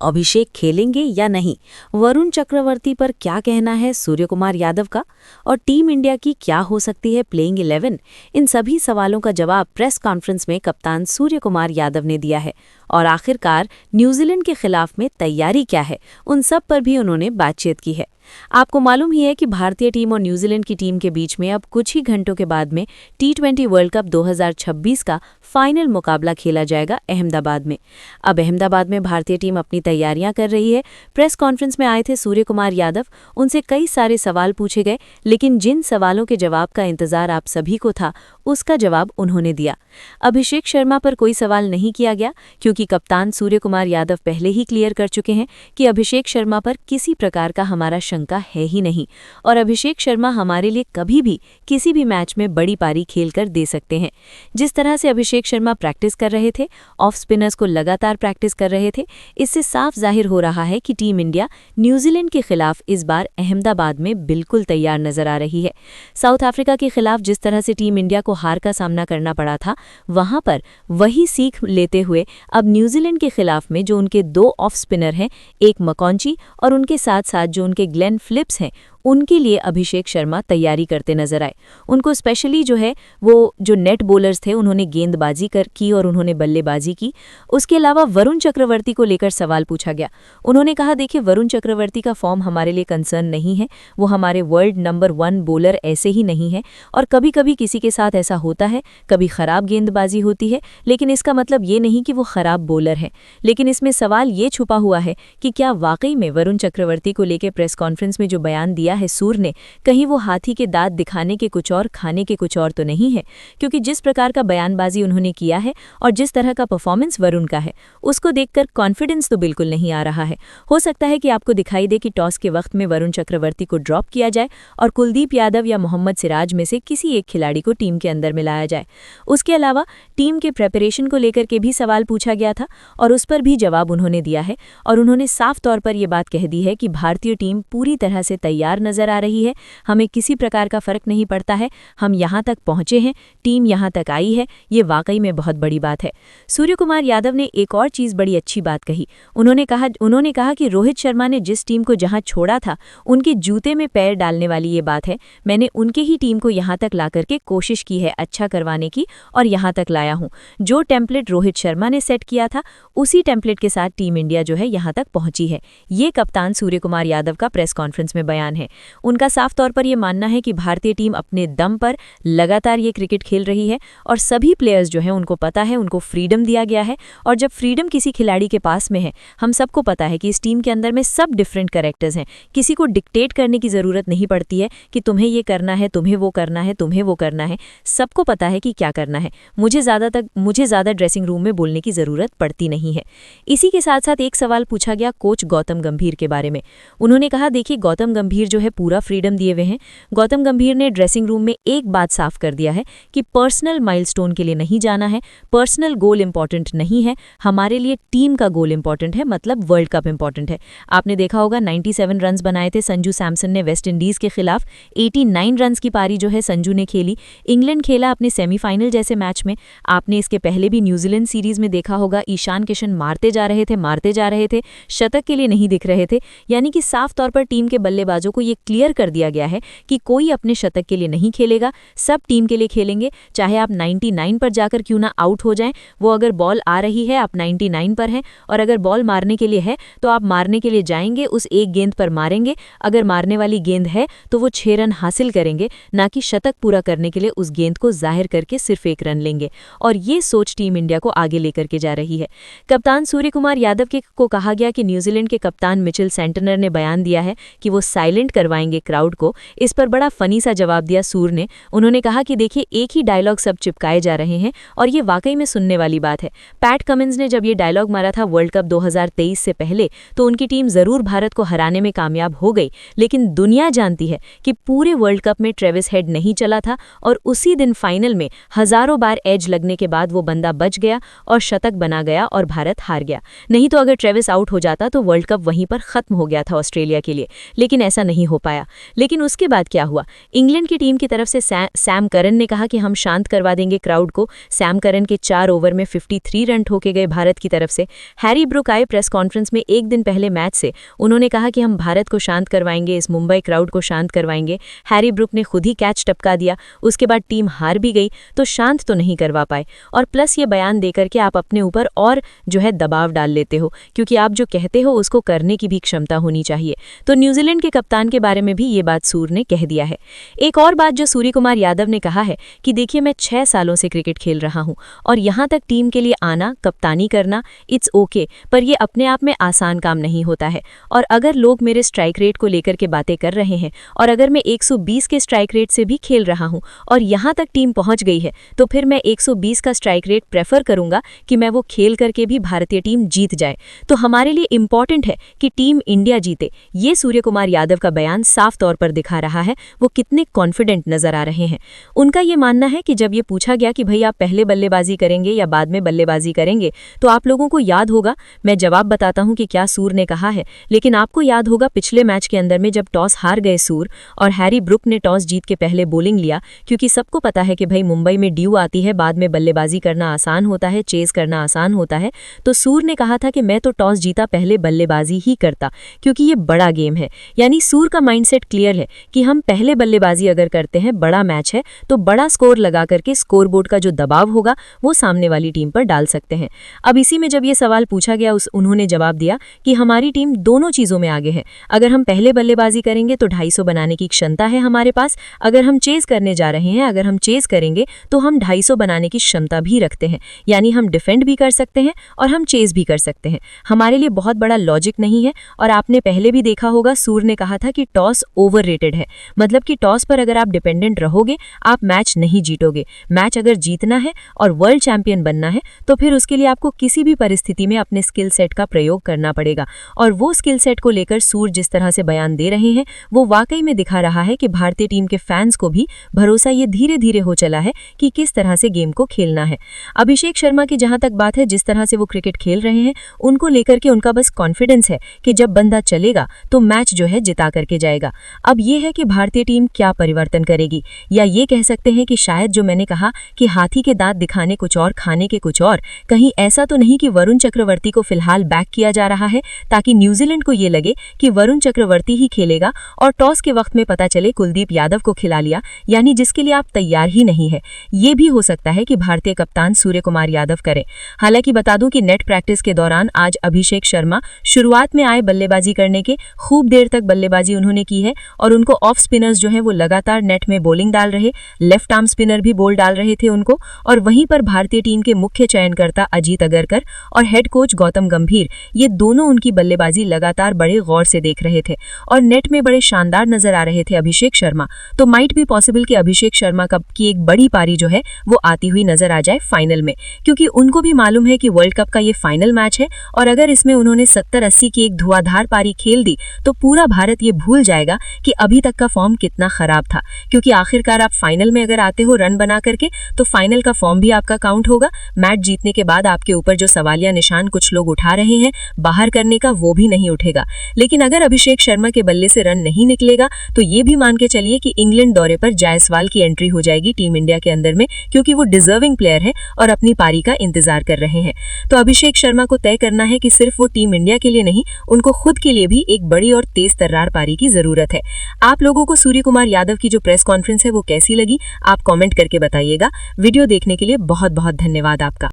अभिषेक खेलेंगे या नहीं, वरुण चक्रवर्ती पर क्या कहना है सूर्यकुमार यादव का, और टीम इंडिया की क्या हो सकती है प्लेइंग 11। इन सभी सवालों का जवाब प्रेस कॉन्फ्रेंस में कप्तान सूर्यकुमार यादव ने दिया है। और आखिरकार न्यूजीलैंड के खिलाफ में तैयारी क्या है, उन सब पर भी उन्होंने बातचीत की है। आपको मालूम ही है कि भारतीय टीम और न्यूजीलैंड की टीम के बीच में अब कुछ ही घंटों के बाद में T20 वर्ल्ड कप 2026 का फाइनल मुकाबला खेला जाएगा अहमदाबाद में। अब अहमदाबाद में भारतीय टीम अपनी तैयारियां कर रही है। प्रेस कॉन्फ्रेंस में आए थे सूर्यकुमार यादव, उनसे कई सारे सवाल पूछे गए, लेकिन जिन सवालों के जवाब का इंतजार आप सभी को था, उसका जवाब उन्होंने दिया। अभिषेक शर्मा पर कोई सवाल नहीं किया गया, क्योंकि कप्तान सूर्यकुमार यादव पहले ही क्लियर कर चुके हैं कि अभिषेक शर्मा पर किसी प्रकार का हमारा शंका है ही नहीं, और अभिषेक शर्मा हमारे लिए कभी भी किसी भी मैच में बड़ी पारी खेलकर दे सकते हैं। जिस तरह से अभिषेक शर्मा प्रैक्टिस कर रहे थे, ऑफ स्पिनर्स को लगातार प्रैक्टिस कर रहे थे, इससे साफ जाहिर हो रहा है कि टीम इंडिया न्यूजीलैंड के खिलाफ इस बार अहमदाबाद में बिल्कुल तैयार नजर आ रही है। साउथ अफ्रीका के खिलाफ जिस तरह से टीम इंडिया को हार का सामना करना पड़ा था, वहां पर वही सीख लेते हुए अब न्यूजीलैंड के खिलाफ में जो उनके 2 ऑफ स्पिनर हैं, एक मकॉन्ची और उनके साथ साथ जो उनके ग्लेन फिलिप्स हैं, उनके लिए अभिषेक शर्मा तैयारी करते नजर आए। उनको स्पेशली जो है वो जो नेट बॉलर्स थे, उन्होंने गेंदबाजी की और उन्होंने बल्लेबाजी की। उसके अलावा वरुण चक्रवर्ती को लेकर सवाल पूछा गया। उन्होंने कहा, देखिए वरुण चक्रवर्ती का फॉर्म हमारे लिए कंसर्न नहीं है, वो हमारे वर्ल्ड नंबर 1 बॉलर ऐसे ही नहीं है, और कभी कभी किसी के साथ ऐसा होता है, कभी खराब गेंदबाजी होती है, लेकिन इसका मतलब ये नहीं कि वो खराब बॉलर है। लेकिन इसमें सवाल ये छुपा हुआ है कि क्या वाकई में वरुण चक्रवर्ती को लेकर प्रेस कॉन्फ्रेंस में जो बयान दिया है सूर ने, कहीं वो हाथी के दांत दिखाने के कुछ और खाने के कुछ और तो नहीं है। क्योंकि जिस प्रकार का बयानबाजी उन्होंने किया है और जिस तरह का परफॉर्मेंस वरुण का है, उसको देखकर कॉन्फिडेंस तो बिल्कुल नहीं आ रहा है। हो सकता है कि आपको दिखाई दे कि टॉस के वक्त में वरुण चक्रवर्ती को ड्रॉप किया जाए और कुलदीप यादव या मोहम्मद सिराज में से किसी एक खिलाड़ी को टीम के अंदर मिलाया जाए। उसके अलावा टीम के प्रेपरेशन को लेकर के भी सवाल पूछा गया था, और उस पर भी जवाब उन्होंने दिया है। और उन्होंने साफ तौर पर यह बात कह दी है कि भारतीय टीम पूरी तरह से तैयार नजर आ रही है, हमें किसी प्रकार का फर्क नहीं पड़ता है, हम यहां तक पहुंचे हैं, टीम यहां तक आई है, ये वाकई में बहुत बड़ी बात है। सूर्यकुमार यादव ने एक और चीज बड़ी अच्छी बात कही। उन्होंने कहा कि रोहित शर्मा ने जिस टीम को जहां छोड़ा था, उनके जूते में पैर डालने वाली ये बात है। मैंने उनके ही टीम को यहां तक ला करके कोशिश की है अच्छा करवाने की, और यहां तक लाया हूं। जो टेम्पलेट रोहित शर्मा ने सेट किया था, उसी टेम्पलेट के साथ टीम इंडिया जो है यहां तक पहुंची है। ये कप्तान सूर्यकुमार यादव का प्रेस कॉन्फ्रेंस में बयान है। उनका साफ तौर पर यह मानना है कि भारतीय टीम अपने दम पर लगातार ये क्रिकेट खेल रही है, और सभी प्लेयर्स जो हैं उनको पता है, उनको फ्रीडम दिया गया है। और जब फ्रीडम किसी खिलाड़ी के पास में है, हम सबको पता है कि इस टीम के अंदर में सब डिफरेंट कैरेक्टर्स हैं, किसी को डिक्टेट करने की जरूरत नहीं पड़ती है कि तुम्हें ये करना है, तुम्हें वो करना है, तुम्हें वो करना है। सबको पता है कि क्या करना है। मुझे ज़्यादा ड्रेसिंग रूम में बोलने की जरूरत पड़ती नहीं है। इसी के साथ साथ एक सवाल पूछा गया कोच गौतम गंभीर के बारे में। उन्होंने कहा, देखिए गौतम गंभीर जो है पूरा फ्रीडम दिए हुए हैं। गौतम गंभीर ने ड्रेसिंग रूम में एक बात साफ कर दिया है कि पर्सनल माइलस्टोन के लिए नहीं जाना है, पर्सनल गोल इंपॉर्टेंट नहीं है, हमारे लिए टीम का गोल इंपॉर्टेंट है, मतलब वर्ल्ड कप इंपॉर्टेंट है। आपने देखा होगा 97 रन्स बनाए थे संजू सैमसन ने वेस्ट इंडीज के खिलाफ। 89 रन्स की पारी जो है संजू ने खेली। इंग्लैंड खेला अपने सेमीफाइनल जैसे मैच में। आपने इसके पहले भी न्यूजीलैंड सीरीज में देखा होगा, ईशान किशन मारते जा रहे थे, शतक के लिए नहीं दिख रहे थे। यानी कि साफ तौर पर टीम के बल्लेबाजों को ये क्लियर कर दिया गया है कि कोई अपने शतक के लिए नहीं खेलेगा, सब टीम के लिए खेलेंगे। चाहे आप 99 पर जाकर क्यों ना आउट हो जाएं, वो अगर बॉल आ रही है आप 99 पर हैं, और अगर बॉल मारने के लिए है तो आप मारने के लिए जाएंगे, उस एक गेंद पर मारेंगे। अगर मारने वाली गेंद है तो वो 6 रन हासिल करेंगे, ना कि शतक पूरा करने के लिए उस गेंद को जाहिर करके सिर्फ 1 रन लेंगे। और ये सोच टीम इंडिया को आगे लेकर के जा रही है। कप्तान सूर्यकुमार यादव को कहा गया कि न्यूजीलैंड के कप्तान मिचेल सेंटनर ने बयान दिया है कि वो साइलेंट करवाएंगे क्राउड को। इस पर बड़ा फनी सा जवाब दिया सूर ने। उन्होंने कहा कि देखिए एक ही डायलॉग सब चिपकाए जा रहे हैं, और ये वाकई में सुनने वाली बात है। पैट कमिंस ने जब ये डायलॉग मारा था वर्ल्ड कप 2023 से पहले, तो उनकी टीम जरूर भारत को हराने में कामयाब हो गई, लेकिन दुनिया जानती है कि पूरे वर्ल्ड कप में ट्रेविस हेड नहीं चला था, और उसी दिन फाइनल में हजारों बार एज लगने के बाद वो बंदा बच गया और शतक बना गया और भारत हार गया। नहीं तो अगर ट्रेविस आउट हो जाता तो वर्ल्ड कप वहीं पर खत्म हो गया था ऑस्ट्रेलिया के लिए, लेकिन ऐसा नहीं नहीं हो पाया। लेकिन उसके बाद क्या हुआ, इंग्लैंड की टीम की तरफ से सैम करन ने कहा कि हम शांत करवा देंगे क्राउड को। सैम करन के 4 ओवर में 53 रन ठोके गए भारत की तरफ से। हैरी ब्रुक आए प्रेस कॉन्फ्रेंस में एक दिन पहले मैच से, उन्होंने कहा कि हम भारत को शांत करवाएंगे, इस मुंबई क्राउड को शांत करवाएंगे। हैरी ब्रुक ने खुद ही कैच टपका दिया। उसके बाद टीम हार भी गई, तो शांत तो नहीं करवा पाए। और प्लस ये बयान देकर के आप अपने ऊपर और जो है दबाव डाल लेते हो, क्योंकि आप जो कहते हो उसको करने की भी क्षमता होनी चाहिए। तो न्यूजीलैंड के कप्तान के बारे में भी ये बात सूर ने कह दिया है। एक और बात जो सूर्य कुमार यादव ने कहा है कि देखिए, मैं 6 सालों से क्रिकेट खेल रहा हूं और यहां तक टीम के लिए आना, कप्तानी करना, इट्स ओके, पर ये अपने आप में आसान काम नहीं होता है। और अगर लोग मेरे स्ट्राइक रेट को लेकर के बातें कर रहे हैं और अगर मैं 120 के स्ट्राइक रेट से भी खेल रहा हूं और यहां तक टीम पहुंच गई है, तो फिर मैं 120 का स्ट्राइक रेट प्रेफर करूंगा कि मैं वो खेल करके भी भारतीय टीम जीत जाए। तो हमारे लिए इंपॉर्टेंट है कि टीम इंडिया जीते। ये सूर्य कुमार यादव का बयान साफ तौर पर दिखा रहा है वो कितने कॉन्फिडेंट नजर आ रहे हैं। उनका ये मानना है कि जब ये पूछा गया कि भाई आप पहले बल्लेबाजी करेंगे या बाद में बल्लेबाजी करेंगे, तो आप लोगों को याद होगा, मैं जवाब बताता हूं कि क्या सूर ने कहा है, लेकिन आपको याद होगा पिछले मैच के अंदर में जब टॉस हार गए सूर और हैरी ब्रुक ने टॉस जीत के पहले बॉलिंग लिया, क्योंकि सबको पता है कि भाई मुंबई में ड्यू आती है, बाद में बल्लेबाजी करना आसान होता है, चेज करना आसान होता है। तो सूर ने कहा था कि मैं तो टॉस जीता पहले बल्लेबाजी ही करता, क्योंकि ये बड़ा गेम है। यानी सूर का माइंडसेट क्लियर है कि हम पहले बल्लेबाजी अगर करते हैं, बड़ा मैच है, तो बड़ा स्कोर लगा करके स्कोरबोर्ड का जो दबाव होगा वो सामने वाली टीम पर डाल सकते हैं। अब इसी में जब ये सवाल पूछा गया, उन्होंने जवाब दिया कि हमारी टीम दोनों चीजों में आगे है। अगर हम पहले बल्लेबाजी करेंगे तो 250 बनाने की क्षमता है हमारे पास। अगर हम चेज करने जा रहे हैं, अगर हम चेज करेंगे तो हम 250 बनाने की क्षमता भी रखते हैं। यानी हम डिफेंड भी कर सकते हैं और हम चेज भी कर सकते हैं। हमारे लिए बहुत बड़ा लॉजिक नहीं है। और आपने पहले भी देखा होगा, सूर ने कहा था कि टॉस ओवररेटेड है। मतलब कि टॉस पर अगर आप डिपेंडेंट रहोगे, आप मैच नहीं जीतोगे। मैच अगर जीतना है और वर्ल्ड चैंपियन बनना है, तो फिर उसके लिए आपको किसी भी परिस्थिति में अपने स्किल सेट का प्रयोग करना पड़ेगा। और वो स्किल सेट को लेकर सूर जिस तरह से बयान दे रहे हैं, वो वाकई में दिखा रहा है कि भारतीय टीम के फैंस को भी भरोसा ये धीरे धीरे हो चला है कि किस तरह से गेम को खेलना है। अभिषेक शर्मा की जहां तक बात है, जिस तरह से वो क्रिकेट खेल रहे हैं, उनको लेकर के उनका बस कॉन्फिडेंस है कि जब बंदा चलेगा तो मैच जो है जिता करके जाएगा। अब ये है कि भारतीय टीम क्या परिवर्तन करेगी, या ये कह सकते हैं कि शायद जो मैंने कहा कि हाथी के दांत दिखाने कुछ और, खाने के कुछ और, कहीं ऐसा तो नहीं कि वरुण चक्रवर्ती को फिलहाल बैक किया जा रहा है ताकि न्यूजीलैंड को ये लगे कि वरुण चक्रवर्ती ही खेलेगा और टॉस के वक्त में पता चले कुलदीप यादव को खिला लिया, यानी जिसके लिए आप तैयार ही नहीं है। ये भी हो सकता है कि भारतीय कप्तान सूर्य कुमार यादव करे। हालांकि बता दूं कि नेट प्रैक्टिस के दौरान आज अभिषेक शर्मा शुरुआत में आए बल्लेबाजी करने के, खूब देर तक बल्लेबाजी उन्होंने की है और उनको ऑफ स्पिनर्स जो है वो लगातार नेट में बॉलिंग डाल रहे, लेफ्ट आर्म स्पिनर भी बॉल डाल रहे थे उनको। और वहीं पर भारतीय टीम के मुख्य चयनकर्ता अजीत अगरकर और हेड कोच गौतम गंभीर, ये दोनों उनकी बल्लेबाजी लगातार बड़े गौर से देख रहे थे और नेट में बड़े शानदार नजर आ रहे थे अभिषेक शर्मा। तो माइट भी पॉसिबल कि अभिषेक शर्मा की एक बड़ी पारी जो है वो आती हुई नजर आ जाए फाइनल में, क्योंकि उनको भी मालूम है कि वर्ल्ड कप का ये फाइनल मैच है और अगर इसमें उन्होंने 70-80 की एक धुआंधार पारी खेल दी तो पूरा भारत ये भूल जाएगा कि अभी तक का फॉर्म कितना खराब था। क्योंकि आखिरकार आप फाइनल में अगर आते हो रन बना करके, तो फाइनल का फॉर्म भी आपका काउंट होगा। मैच जीतने के बाद आपके ऊपर जो सवालिया निशान कुछ लोग उठा रहे हैं बाहर करने का, वो भी नहीं उठेगा। लेकिन अगर अभिषेक शर्मा के बल्ले से रन नहीं निकलेगा तो ये भी मान के चलिए कि इंग्लैंड दौरे पर जायसवाल की एंट्री हो जाएगी टीम इंडिया के अंदर में, क्योंकि वो डिजर्विंग प्लेयर है और अपनी पारी का इंतजार कर रहे हैं। तो अभिषेक शर्मा को तय करना है कि सिर्फ वो टीम इंडिया के लिए नहीं, उनको खुद के लिए भी एक बड़ी और तेज तर्रार पारी की जरूरत है। आप लोगों को सूर्य कुमार यादव की जो प्रेस कॉन्फ्रेंस है वो कैसी लगी, आप कमेंट करके बताइएगा। वीडियो देखने के लिए बहुत बहुत धन्यवाद आपका।